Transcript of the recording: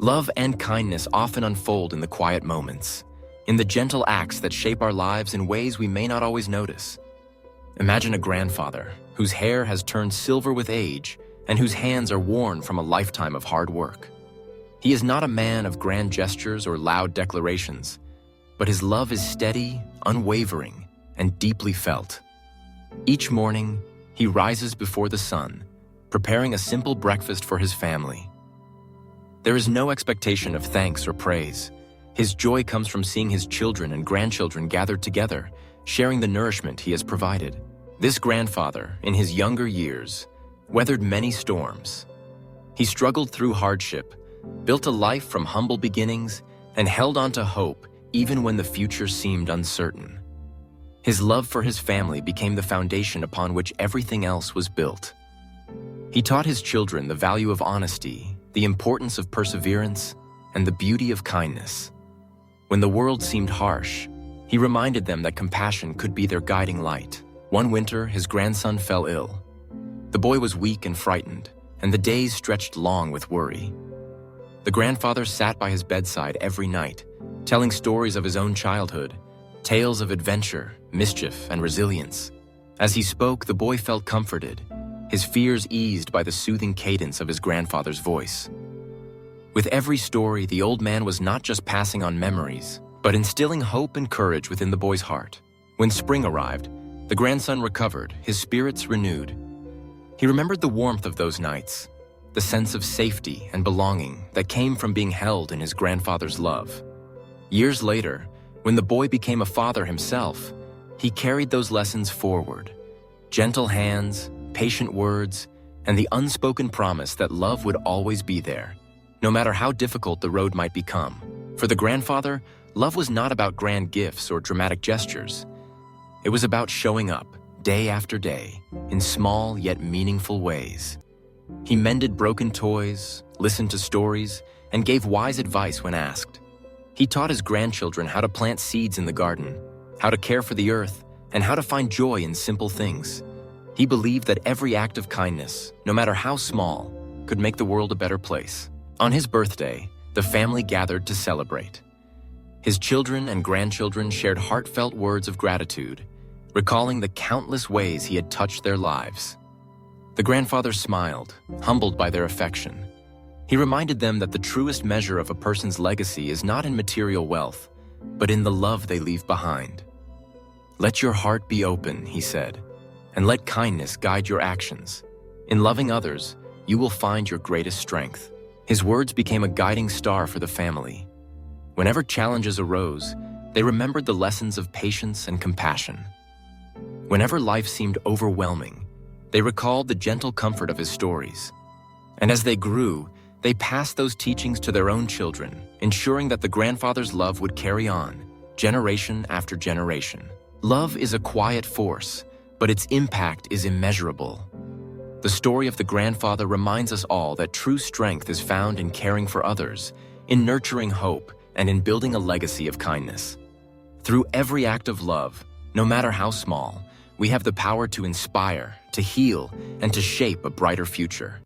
Love and kindness often unfold in the quiet moments, in the gentle acts that shape our lives in ways we may not always notice. Imagine a grandfather whose hair has turned silver with age and whose hands are worn from a lifetime of hard work. He is not a man of grand gestures or loud declarations, but his love is steady, unwavering, and deeply felt. Each morning, he rises before the sun, preparing a simple breakfast for his family. There is no expectation of thanks or praise. His joy comes from seeing his children and grandchildren gathered together, sharing the nourishment he has provided. This grandfather, in his younger years, weathered many storms. He struggled through hardship, built a life from humble beginnings, and held on to hope even when the future seemed uncertain. His love for his family became the foundation upon which everything else was built. He taught his children the value of honesty, the importance of perseverance, and the beauty of kindness. When the world seemed harsh, he reminded them that compassion could be their guiding light. One winter, his grandson fell ill. The boy was weak and frightened, and the days stretched long with worry. The grandfather sat by his bedside every night, telling stories of his own childhood, tales of adventure, mischief, and resilience. As he spoke, the boy felt comforted, his fears eased by the soothing cadence of his grandfather's voice. With every story, the old man was not just passing on memories, but instilling hope and courage within the boy's heart. When spring arrived, the grandson recovered, his spirits renewed. He remembered the warmth of those nights, the sense of safety and belonging that came from being held in his grandfather's love. Years later, when the boy became a father himself, he carried those lessons forward. Gentle hands, patient words, and the unspoken promise that love would always be there, no matter how difficult the road might become. For the grandfather, love was not about grand gifts or dramatic gestures. It was about showing up, day after day, in small yet meaningful ways. He mended broken toys, listened to stories, and gave wise advice when asked. He taught his grandchildren how to plant seeds in the garden, how to care for the earth, and how to find joy in simple things. He believed that every act of kindness, no matter how small, could make the world a better place. On his birthday, the family gathered to celebrate. His children and grandchildren shared heartfelt words of gratitude, recalling the countless ways he had touched their lives. The grandfather smiled, humbled by their affection. He reminded them that the truest measure of a person's legacy is not in material wealth, but in the love they leave behind. "Let your heart be open," he said, "and let kindness guide your actions. In loving others, you will find your greatest strength." His words became a guiding star for the family. Whenever challenges arose, they remembered the lessons of patience and compassion. Whenever life seemed overwhelming, they recalled the gentle comfort of his stories. And as they grew, they passed those teachings to their own children, ensuring that the grandfather's love would carry on, generation after generation. Love is a quiet force, but its impact is immeasurable. The story of the grandfather reminds us all that true strength is found in caring for others, in nurturing hope, and in building a legacy of kindness. Through every act of love, no matter how small, we have the power to inspire, to heal, and to shape a brighter future.